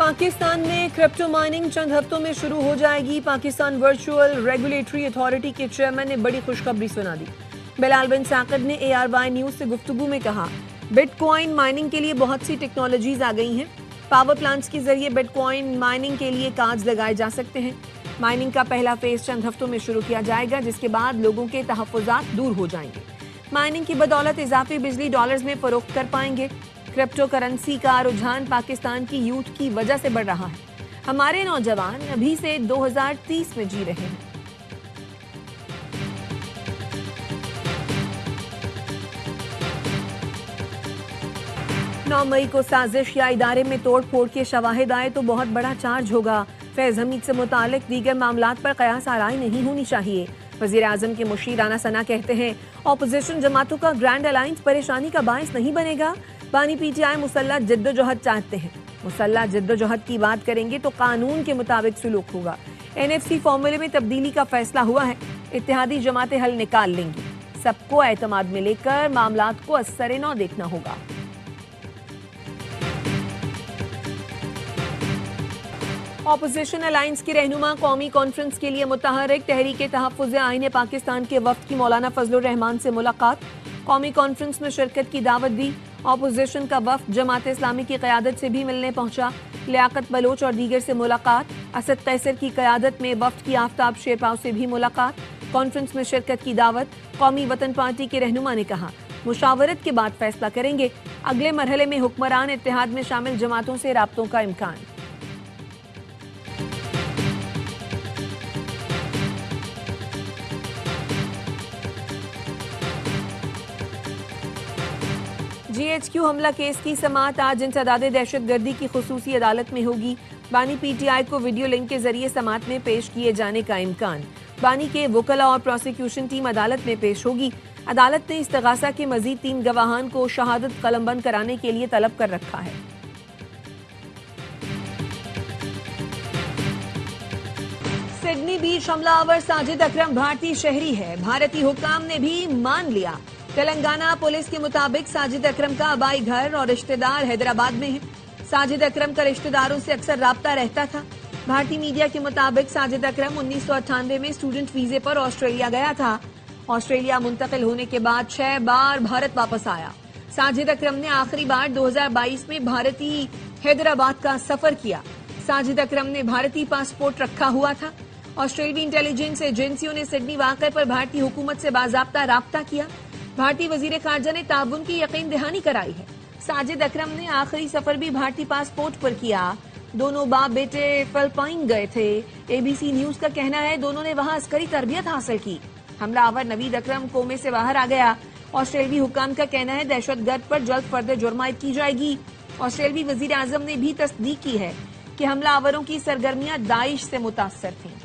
पाकिस्तान में crypto mining चंद हफ्तों में शुरू हो जाएगी। पाकिस्तान वर्चुअल रेगुलेटरी अथॉरिटी के चेयरमैन ने बड़ी खुशखबरी सुना दी। बिलाल बिन साकिब ने ARY न्यूज से गुफ्तगू में कहा, बिटकॉइन माइनिंग के लिए बहुत सी टेक्नोलॉजीज आ गई हैं। पावर प्लांट्स के जरिए बिटकॉइन माइनिंग के लिए कार्ड्स लगाए जा सकते हैं। माइनिंग का पहला फेज चंद हफ्तों में शुरू किया जाएगा, जिसके बाद लोगों के तहफ्फुज़ात दूर हो जाएंगे। माइनिंग की बदौलत इजाफी बिजली डॉलर्स में फरोख्त कर पाएंगे। क्रिप्टो करेंसी का रुझान पाकिस्तान की यूथ की वजह से बढ़ रहा है। हमारे नौजवान अभी से 2030 में जी रहे हैं। नौ मई को साजिश या इदारे में तोड़ फोड़ के शवाहिद आए तो बहुत बड़ा चार्ज होगा। फैज हमीद से मुतालिक दीगर मामलात पर कयास आराई नहीं होनी चाहिए। वजीर आजम के मुशीर राना सना कहते हैं, ऑपोजिशन जमातों का ग्रैंड अलायंस परेशानी का बायस नहीं बनेगा। बानी PTI मुसल्लह जिद्दोजहद चाहते हैं। मुसल्लह जिद्दोजहद की बात करेंगे तो कानून के मुताबिक सुलूक होगा। NFC फॉर्मूले में तब्दीली का फैसला हुआ है। इत्तेहादी जमातें हल निकाल लेंगी। सबको एतमाद में लेकर मामलात को असर नौ देखना होगा। ऑपोजिशन अलायंस के रहनुमा कौमी कॉन्फ्रेंस के लिए मुतहरिक तहरीक तहफ़्फ़ुज़ आईन पाकिस्तान के वफ्द की मौलाना फजलुर रहमान से मुलाकात। कौमी कॉन्फ्रेंस में शिरकत की दावत दी। ऑपोजिशन का वफ्द जमात इस्लामी की क़यादत से भी मिलने पहुंचा। लियाकत बलोच और दीगर से मुलाकात। असद कैसर की क़यादत में वफ्द की आफ्ताब शेरपाव से भी मुलाकात। कॉन्फ्रेंस में शिरकत की दावत। कौमी वतन पार्टी के रहनुमा ने कहा, मुशावरत के बाद फैसला करेंगे। अगले मरहले में हुक्मरान इत्तेहाद में शामिल जमातों से राब्तों का इम्कान। GHQ हमला केस की समाअत आज इंसदाद दहशतगर्दी की खुसूसी अदालत में होगी। बानी PTI को वीडियो लिंक के जरिए समाअत में पेश किए जाने का इम्कान। बानी के वकला और प्रोसिक्यूशन टीम अदालत में पेश होगी। अदालत ने इस्तगासा के मजीद 3 गवाहान को शहादत कलमबंद कराने के लिए तलब कर रखा है। सिडनी बीच हमलावर साजिद अकरम भारतीय शहरी है। भारतीय हुक्काम ने भी मान लिया। तेलंगाना पुलिस के मुताबिक साजिद अकरम का आबाई घर और रिश्तेदार हैदराबाद में है। साजिद अकरम का रिश्तेदारों से अक्सर राब्ता रहता था। भारतीय मीडिया के मुताबिक साजिद अकरम 1998 में स्टूडेंट वीजे पर ऑस्ट्रेलिया गया था। ऑस्ट्रेलिया मुंतकिल होने के बाद 6 बार भारत वापस आया। साजिद अकरम ने आखिरी बार 2022 में भारतीय हैदराबाद का सफर किया। साजिद अकरम ने भारतीय पासपोर्ट रखा हुआ था। ऑस्ट्रेलियाई इंटेलिजेंस एजेंसियों ने सिडनी वाक़े पर भारतीय हुकूमत से बाज़ाब्ता राब्ता किया। भारतीय वजीर खारजा ने ताउन की यकीन दहानी कराई है। साजिद अकरम ने आखिरी सफर भी भारतीय पासपोर्ट पर किया। दोनों बाप बेटे फिलिपाइन गए थे। ABC न्यूज का कहना है दोनों ने वहां अस्करी तरबियत हासिल की। हमलावर नवीद अकरम कोमे से बाहर आ गया। ऑस्ट्रेलियाई हुकाम का कहना है दहशतगर्द पर जल्द फर्द जुर्म आयद की जाएगी। ऑस्ट्रेलियाई वजीर आजम ने भी तस्दीक की है कि हमलावरों की सरगर्मियां दाइश से मुतासर थीं।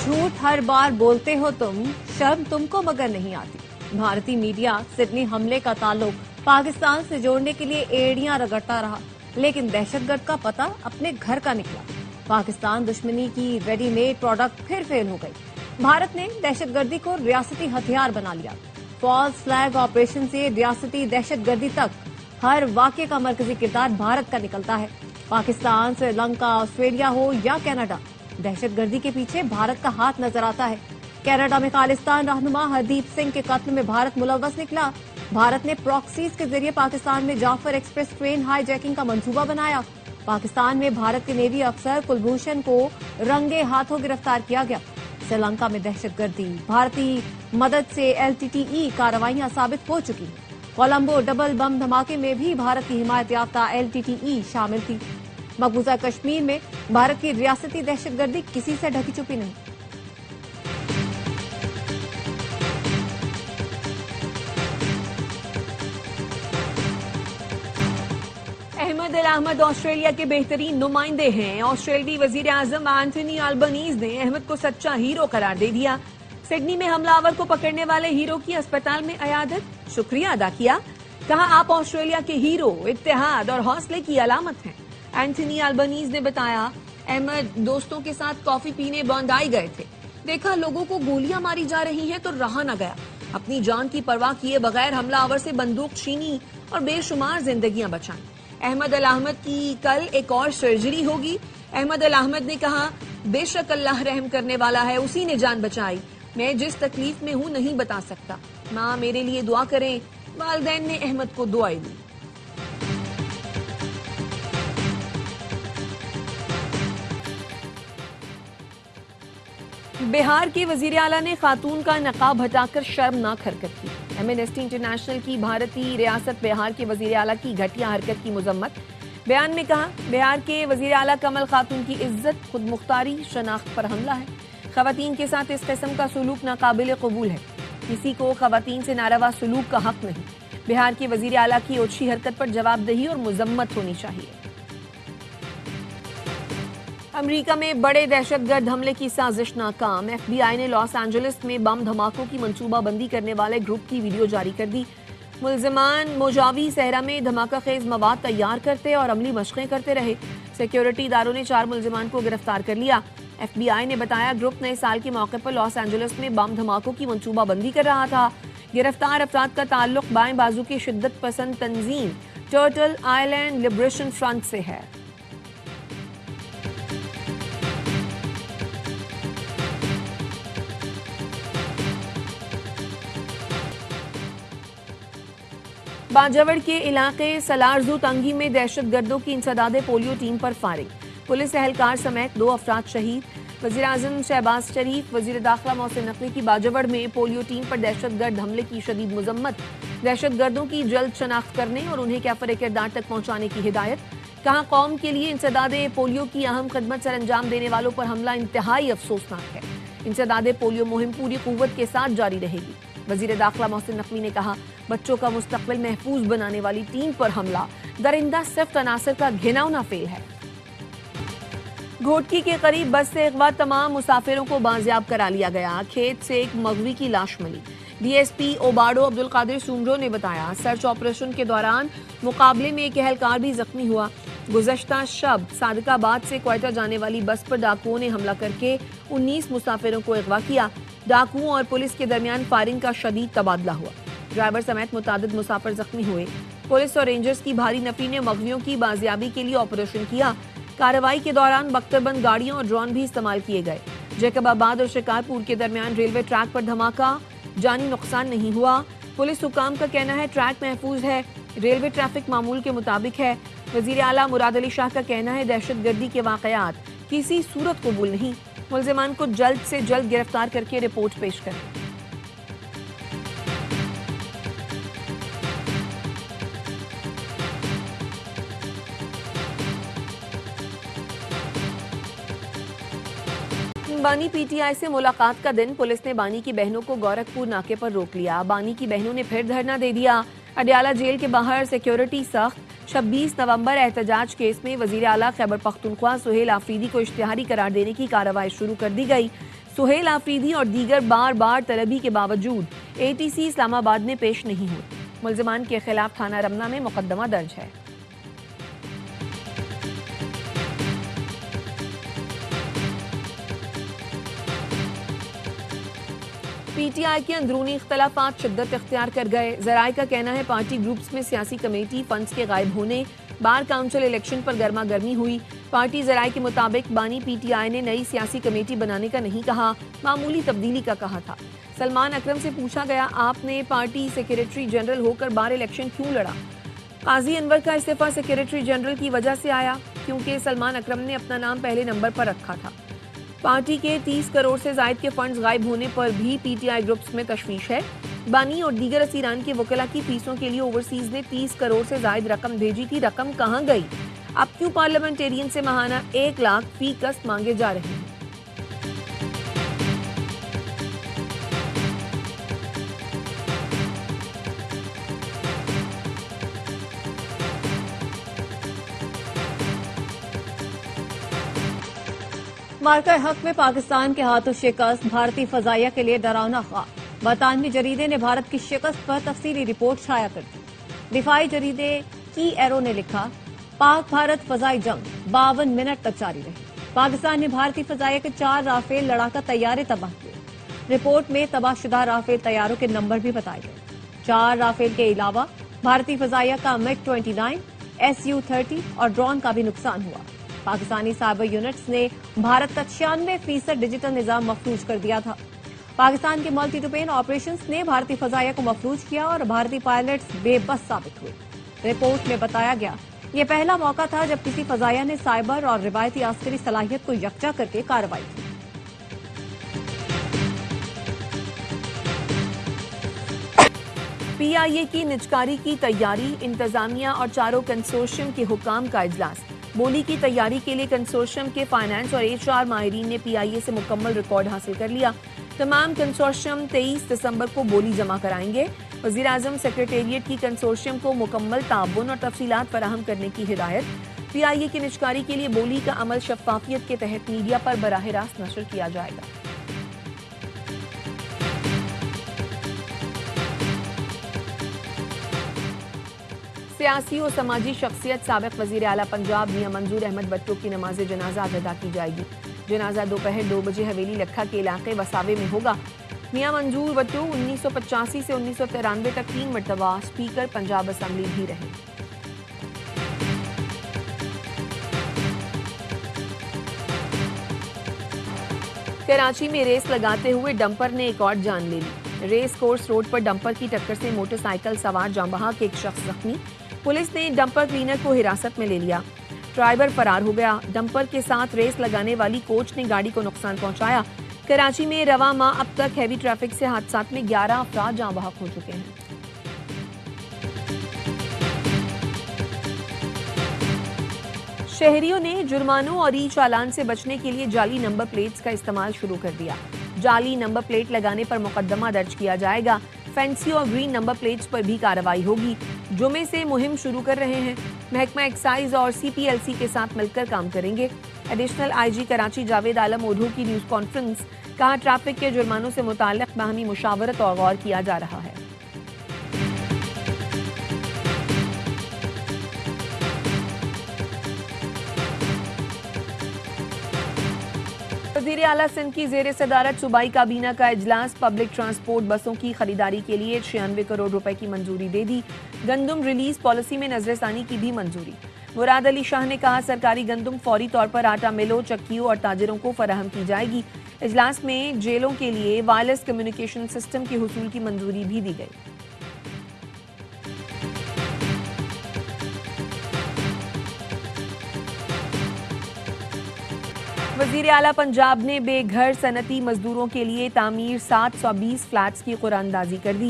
झूठ हर बार बोलते हो तुम, शर्म तुमको मगर नहीं आती। भारतीय मीडिया सिडनी हमले का ताल्लुक पाकिस्तान से जोड़ने के लिए एड़ियां रगड़ता रहा, लेकिन दहशतगर्द का पता अपने घर का निकला। पाकिस्तान दुश्मनी की रेडीमेड प्रोडक्ट फिर फेल हो गई। भारत ने दहशतगर्दी को रियासती हथियार बना लिया। फॉल्स फ्लैग ऑपरेशन से रियासती दहशतगर्दी तक हर वाक़े का मरकजी किरदार भारत का निकलता है। पाकिस्तान, श्रीलंका, ऑस्ट्रेलिया हो या कनाडा, दहशतगर्दी के पीछे भारत का हाथ नजर आता है। कनाडा में खालिस्तान रहनुमा हरदीप सिंह के कत्ल में भारत मुलव्वस निकला। भारत ने प्रॉक्सीज के जरिए पाकिस्तान में जाफर एक्सप्रेस ट्रेन हाईजैकिंग का मंसूबा बनाया। पाकिस्तान में भारत के नेवी अफसर कुलभूषण को रंगे हाथों गिरफ्तार किया गया। श्रीलंका में दहशतगर्दी भारतीय मदद से LTTE कार्रवाइयां साबित हो चुकी हैं। कोलंबो डबल बम धमाके में भी भारत की हिमायत याफ्ता LTTE शामिल थी। मकबूजा कश्मीर में भारत की रियासती दहशतगर्दी किसी से ढकी छुपी नहीं। अहमद अल अहमद ऑस्ट्रेलिया के बेहतरीन नुमाइंदे हैं। ऑस्ट्रेलियाई वजीर आजम एंथनी अल्बनीज ने अहमद को सच्चा हीरो करार दे दिया। सिडनी में हमलावर को पकड़ने वाले हीरो की अस्पताल में अयादत, शुक्रिया अदा किया। कहा, आप ऑस्ट्रेलिया के हीरो, इत्तेहाद और हौसले की अलामत हैं। एंथनी अल्बनीज ने बताया, अहमद दोस्तों के साथ कॉफी पीने बॉन्डाई गए थे। देखा लोगों को गोलियां मारी जा रही हैं तो रहा न गया। अपनी जान की परवाह किए बगैर हमलावर से बंदूक छीनी और बेशुमार जिंदगियां बचाई। अहमद अल अहमद की कल एक और सर्जरी होगी। अहमद अल अहमद ने कहा, बेशक अल्लाह रहम करने वाला है, उसी ने जान बचाई। मैं जिस तकलीफ में हूं नहीं बता सकता। माँ मेरे लिए दुआ करें। वालिदैन ने अहमद को दुआएं दी। बिहार के वजीर आला ने खातून का नकाब हटाकर शर्मनाक हरकत की। एमनेस्टी इंटरनेशनल की भारतीय रियासत बिहार के वजीर आला की घटिया हरकत की मजम्मत। बयान में कहा, बिहार के वजीर आला कमल खातून की इज्जत, खुद मुख्तारी, शनाख्त पर हमला है। खवातीन के साथ इस किस्म का सलूक नाकाबिल कबूल है। किसी को खवातीन से नारवा सलूक का हक नहीं। बिहार के वजीर आला की ओछी हरकत पर जवाबदेही और मजम्मत होनी चाहिए। अमेरिका में बड़े दहशतगर्द हमले की साजिश नाकाम। FBI ने लॉस एंजलिस में बम धमाकों की मंसूबाबंदी करने वाले ग्रुप की वीडियो जारी कर दी। मुलजमान मोजावी सहरा में धमाका खेज मवाद तैयार करते और अमली मशक़ें करते रहे। सिक्योरिटी इदारों ने 4 मुलजमान को गिरफ्तार कर लिया। FBI ने बताया, ग्रुप नए साल के मौके पर लॉस एंजलिस में बम धमाकों की मंसूबाबंदी कर रहा था। गिरफ्तार अफराद का ताल्लुक बाएं बाजू की शिद्दत पसंद तंजीम टर्टल आइलैंड लिबरेशन फ्रंट से है। बाजावर के इलाके सलारजू तंगी में दहशतगर्दों की इंसदादे पोलियो टीम पर फायरिंग। पुलिस एहलकार समेत 2 अफराद शहीद। वजीर आजम शहबाज शरीफ, वजीर दाखिला मोहसिन नकवी की बाजावर में पोलियो टीम पर दहशतगर्द हमले की शदीद मजम्मत। दहशतगर्दों की जल्द शनाख्त करने और उन्हें कैफर किरदार तक पहुंचाने की हिदायत। कहा, कौम के लिए इंसदादे पोलियो की अहम खदमत सर अंजाम देने वालों पर हमला इंतहाई अफसोसनाक है। इंसदादे पोलियो मुहिम पूरी कुव्वत के साथ जारी रहेगी। वजीर दाखिला मोहसिन नकवी ने कहा, बच्चों का मुस्तकबिल महफूज बनाने वाली टीम पर हमला दरिंदा सिफ्त अनासर का घिनौना फेल है। घोटकी के करीब बस से अगवा तमाम मुसाफिरों को बाजियाब करा लिया गया। खेत से एक मगवी की लाश मिली। DSP ओबाडो अब्दुल कादिर सुमरो ने बताया, सर्च ऑपरेशन के दौरान मुकाबले में एक एहलकार भी जख्मी हुआ। गुज़श्ता शब सादिकाबाद से क्वेटा जाने वाली बस पर डाकुओं ने हमला करके 19 मुसाफिरों को अगवा किया। डाकुओं और पुलिस के दरमियान फायरिंग का शदीद तबादला हुआ। ड्राइवर समेत मुतादिद मुसाफिर जख्मी हुए। पुलिस और रेंजर्स की भारी नफरी ने मगवियों की बाजियाबी के लिए ऑपरेशन किया। कार्रवाई के दौरान बख्तरबंद गाड़ियों और ड्रोन भी इस्तेमाल किए गए। जैकबाबाद और शिकारपुर के दरमियान रेलवे ट्रैक पर धमाका, जानी नुकसान नहीं हुआ। पुलिस हुकाम का कहना है ट्रैक महफूज है, रेलवे ट्रैफिक मामूल के मुताबिक है। वजीर आला मुराद अली शाह का कहना है दहशतगर्दी के वाकयात किसी सूरत कबूल नहीं। मुलजिमान को जल्द से जल्द गिरफ्तार करके रिपोर्ट पेश करें। बानी PTI से मुलाकात का दिन। पुलिस ने बानी की बहनों को गोरखपुर नाके पर रोक लिया। बानी की बहनों ने फिर धरना दे दिया। अडयाला जेल के बाहर सिक्योरिटी सख्त। 26 नवंबर एहतजाज केस में वजीर आला खैबर पख्तूनख्वा सुहेल आफरीदी को इश्तिहारी करार देने की कार्रवाई शुरू कर दी गई। सुहेल आफरीदी और दीगर बार बार तलबी के बावजूद ATC इस्लामाबाद में पेश नहीं हुए। मुलजिमान के खिलाफ थाना रमना में मुकदमा दर्ज है। PTI के अंदरूनी इख्तलाफात शिद्दत इख्तियार कर गए। जराए का कहना है पार्टी ग्रुप्स में सियासी कमेटी फंड्स के गायब होने, बार काउंसिल इलेक्शन पर गर्मा गर्मी हुई। पार्टी जराए के मुताबिक बानी PTI ने नई सियासी कमेटी बनाने का नहीं कहा, मामूली तब्दीली का कहा था। सलमान अकरम से पूछा गया, आपने पार्टी सेक्रेटरी जनरल होकर बार इलेक्शन क्यों लड़ा? काजी अनवर का इस्तीफा सेक्रेटरी जनरल की वजह से आया, क्योंकि सलमान अकरम ने अपना नाम पहले नंबर पर रखा था। पार्टी के 30 करोड़ से जायद के फंड्स गायब होने पर भी PTI ग्रुप्स में तशवीश है। बानी और दीगर असीरान के वकला की फीसों के लिए ओवरसीज ने 30 करोड़ से जायद रकम भेजी थी। रकम कहां गई? अब क्यों पार्लियामेंटेरियन से माहाना 1 लाख फी कस्त मांगे जा रहे हैं? मार्का हक में पाकिस्तान के हाथों शिकस्त, भारतीय फजाइया के लिए डरावना ख्वाब। बरतानवी जरीदे ने भारत की शिकस्त पर तफसीली रिपोर्ट छाया कर दी। दिफाई जरीदे की एरो ने लिखा, पाक भारत फजाई जंग 52 मिनट तक जारी रही। पाकिस्तान ने भारतीय फजाइया के 4 राफेल लड़ाका तैयारे तबाह किए। रिपोर्ट में तबाहशुदा राफेल तैयारों के नंबर भी बताए गए। 4 राफेल के अलावा भारतीय फजाइया का MiG-29, Su-30 और ड्रोन का भी नुकसान हुआ। पाकिस्तानी साइबर यूनिट्स ने भारत का 96% डिजिटल निजाम मफलूज कर दिया था। पाकिस्तान के मल्टी डोमेन ऑपरेशंस ने भारतीय फजाइया को मफलूज किया और भारतीय पायलट्स बेबस साबित हुए। रिपोर्ट में बताया गया, ये पहला मौका था जब किसी फजाइया ने साइबर और रिवायती आस्करी सलाहियत को यकजा करके कार्रवाई की। PIA की निजकारी की तैयारी, इंतजामिया और चारों कंसोर्शियम के हुकाम का इजलास। बोली की तैयारी के लिए कंसोर्शियम के फाइनेंस और HR माहिरीन ने PIA से मुकम्मल रिकॉर्ड हासिल कर लिया। तमाम कंसोर्शियम 23 दिसंबर को बोली जमा कराएंगे। वज़ीर आज़म सेक्रेटेरिएट की कंसोर्शियम को मुकम्मल ताउन और तफसीलात फराहम करने की हिदायत। PIA की निजकारी के लिए बोली का अमल शफाफियत के तहत मीडिया पर बराह रास्त नशर किया जाएगा। सियासी और समाजी शख्सियत साबिक वजीर आला पंजाब मियां मंजूर अहमद भट्टो की नमाज जनाजा अदा की जाएगी। जनाजा दोपहर 2 बजे हवेली लखा के इलाके वसावे में होगा। मियां मंजूर भट्टो 1985 से 1993 तक 3 मरतबा स्पीकर पंजाब असम्बली भी रहे। कराची में रेस लगाते हुए डंपर ने एक और जान ले ली। रेस कोर्स रोड पर डंपर की टक्कर से मोटरसाइकिल सवार जाँ बहक एक शख्स जख्मी। पुलिस ने डंपर क्लीनर को हिरासत में ले लिया। ड्राइवर फरार हो गया। डंपर के साथ रेस लगाने वाली कोच ने गाड़ी को नुकसान पहुंचाया। कराची में रवा माह अब तक हैवी ट्रैफिक से हादसात में 11 अफराद जाँ बहक हो चुके हैं। शहरियों ने जुर्मानों और ई चालान से बचने के लिए जाली नंबर प्लेट्स का इस्तेमाल शुरू कर दिया। जाली नंबर प्लेट लगाने पर मुकदमा दर्ज किया जाएगा। फैंसी और ग्रीन नंबर प्लेट्स पर भी कार्रवाई होगी। जुमे से मुहिम शुरू कर रहे हैं। महकमा एक्साइज और CPLC के साथ मिलकर काम करेंगे। एडिशनल IG कराची जावेद आलम ओढ़ू की न्यूज कॉन्फ्रेंस, कहा ट्रैफिक के जुर्मानों से मुताल्लिक बाहमी मुशावरत और गौर किया जा रहा है। वज़ीर आला सिंध की ज़ेर सदारत सूबाई काबीना का इजलास। पब्लिक ट्रांसपोर्ट बसों की खरीदारी के लिए 96 करोड़ रुपए की मंजूरी दे दी। गंदुम रिलीज पॉलिसी में नजरसानी की भी मंजूरी। मुराद अली शाह ने कहा सरकारी गंदुम फौरी तौर पर आटा मिलों, चक्कियों और ताजिरों को फराहम की जाएगी। इजलास में जेलों के लिए वायरलेस कम्युनिकेशन सिस्टम के हुसूल की मंजूरी भी दी गई। वज़ीर आला पंजाब ने बेघर सनती मजदूरों के लिए तामीर 720 फ्लैट्स की कुरानदाजी कर दी।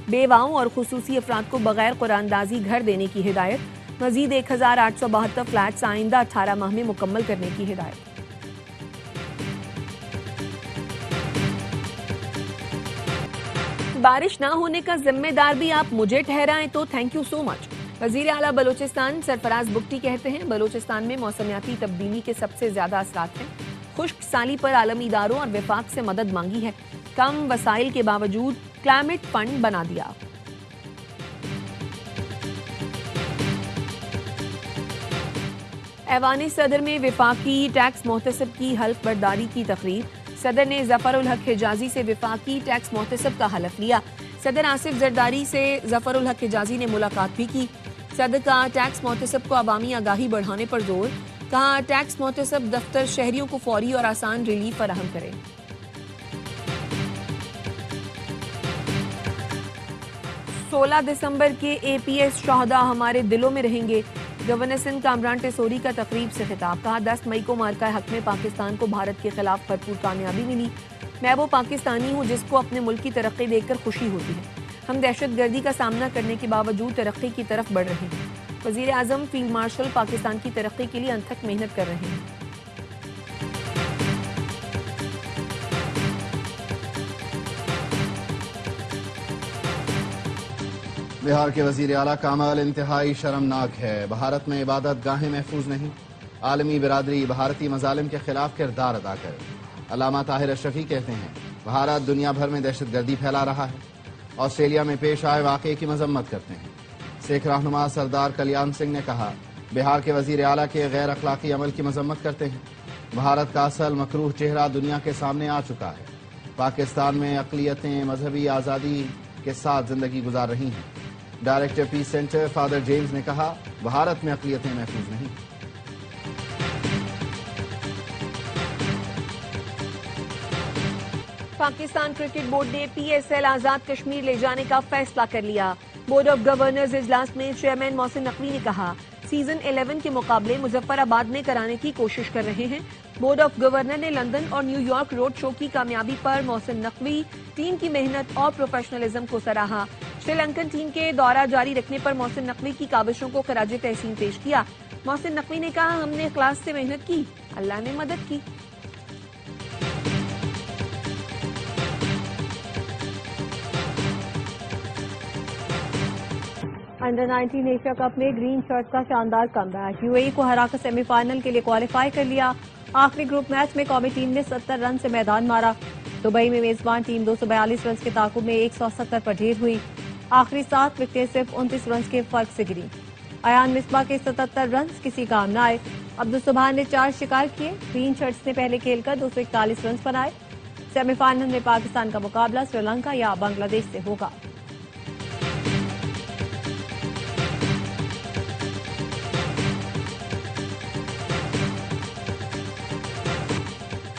बेवाओं और खुसूसी अफराद को बगैर कुरानदाजी घर देने की हिदायत। मजीद 1872 फ्लैट्स आइंदा 18 माह में मुकम्मल करने की हिदायत। बारिश ना होने का जिम्मेदार भी आप मुझे ठहराएं तो थैंक यू सो मच। वज़ीर आला बलोचिस्तान सरफराज बुगटी कहते हैं बलोचिस्तान में मौसमियाती तब्दीली के सबसे ज्यादा असरात हैं। खुश्क साली पर आलमी इदारों और विफाक से मदद मांगी है। कम वसाइल के बावजूद क्लाइमेट फंड बना दिया। ऐवान सदर में विफाकी टैक्स मोहतसब की हल्फ बर्दारी की तकरीर। सदर ने ज़फ़रुल हक हिजाजी से विफाकी टैक्स मोहतसब का हलफ लिया। सदर आसिफ जरदारी से ज़फ़रुल हक हिजाजी ने मुलाकात भी की। सदर का टैक्स मोहतसब को अवामी आगाही बढ़ाने पर जोर। कहा टैक्स मोहतसब दफ्तर शहरियों को फौरी और आसान रिलीफ फराहम करे। 16 दिसंबर के APS शहादा हमारे दिलों में रहेंगे। गवर्नर सिंध कामरान टेसोरी का तकरीब से खिताब। कहा 10 मई को मार्का हक में पाकिस्तान को भारत के खिलाफ भरपूर कामयाबी मिली। मैं वो पाकिस्तानी हूँ जिसको अपने मुल्क की तरक्की देखकर खुशी होती है। हम दहशतगर्दी का सामना करने के बावजूद तरक्की की तरफ बढ़ रहे हैं। वज़ीर आज़म फील्ड मार्शल पाकिस्तान की तरक्की के लिए अनथक मेहनत कर रहे हैं। बिहार के वज़ीर आला का अमल इंतहाई शर्मनाक है। भारत में इबादत गाहें महफूज नहीं। आलमी बिरादरी भारतीय मजालिम के खिलाफ किरदार अदा करे। अल्लामा ताहिर अशरफी कहते हैं भारत दुनिया भर में दहशतगर्दी फैला रहा है। ऑस्ट्रेलिया में पेश आए वाक़े की मजम्मत करते हैं। सिख रहनुमा सरदार कल्याण सिंह ने कहा बिहार के वज़ीर आला के गैर अखलाकी अमल की मजम्मत करते हैं। भारत का असल मकरूह चेहरा दुनिया के सामने आ चुका है। पाकिस्तान में अक़लियतें मजहबी आज़ादी के साथ जिंदगी गुजार रही हैं। Director peace centre father James ने कहा, भारत में अक़लियतें महफूज नहीं। पाकिस्तान क्रिकेट बोर्ड ने PSL आजाद कश्मीर ले जाने का फैसला कर लिया। बोर्ड ऑफ गवर्नर्स इजलास में चेयरमैन मोहसिन नकवी ने कहा, सीजन 11 के मुकाबले मुजफ्फराबाद में कराने की कोशिश कर रहे हैं। बोर्ड ऑफ गवर्नर ने लंदन और न्यूयॉर्क रोड शो की कामयाबी पर मोहसिन नकवी टीम की मेहनत और प्रोफेशनलिज्म को सराहा। श्रीलंकन टीम के दौरा जारी रखने पर मोहसिन नकवी की काविशों को खराजे तहसीन पेश किया। मोहसिन नकवी ने कहा, हमने इखलास से मेहनत की, अल्लाह ने मदद की। अंडर 19 एशिया कप में ग्रीन शर्ट का शानदार कमबैक, यूएई को हराकर सेमीफाइनल के लिए क्वालिफाई कर लिया। आखिरी ग्रुप मैच में कौमी टीम ने 70 रन से मैदान मारा। दुबई में मेजबान टीम 242 रन के ताकुब में 170 पर ढेर हुई। आखिरी 7 विकेटें सिर्फ 29 रन के फर्क से गिरी। अयान मिसबा के 77 रन किसी काम न आए। अब्दुल सुभान ने 4 शिकार किए। ग्रीन शर्ट्स ने पहले खेलकर 241 रन बनाए। सेमीफाइनल में पाकिस्तान का मुकाबला श्रीलंका या बांग्लादेश से होगा।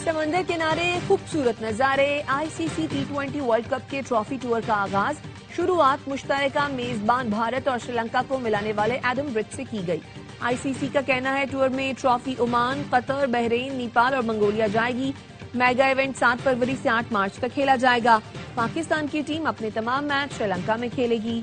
समंदर किनारे खूबसूरत नजारे, ICC T20 वर्ल्ड कप के ट्रॉफी टूर का आगाज। शुरुआत मुश्तरका मेजबान भारत और श्रीलंका को मिलाने वाले एडम ब्रिज से की गई। ICC का कहना है टूर में trophy Oman, Qatar, Bahrain, Nepal और मंगोलिया जाएगी। मेगा इवेंट 7 फरवरी से 8 मार्च तक खेला जाएगा। पाकिस्तान की टीम अपने तमाम मैच श्रीलंका में खेलेगी।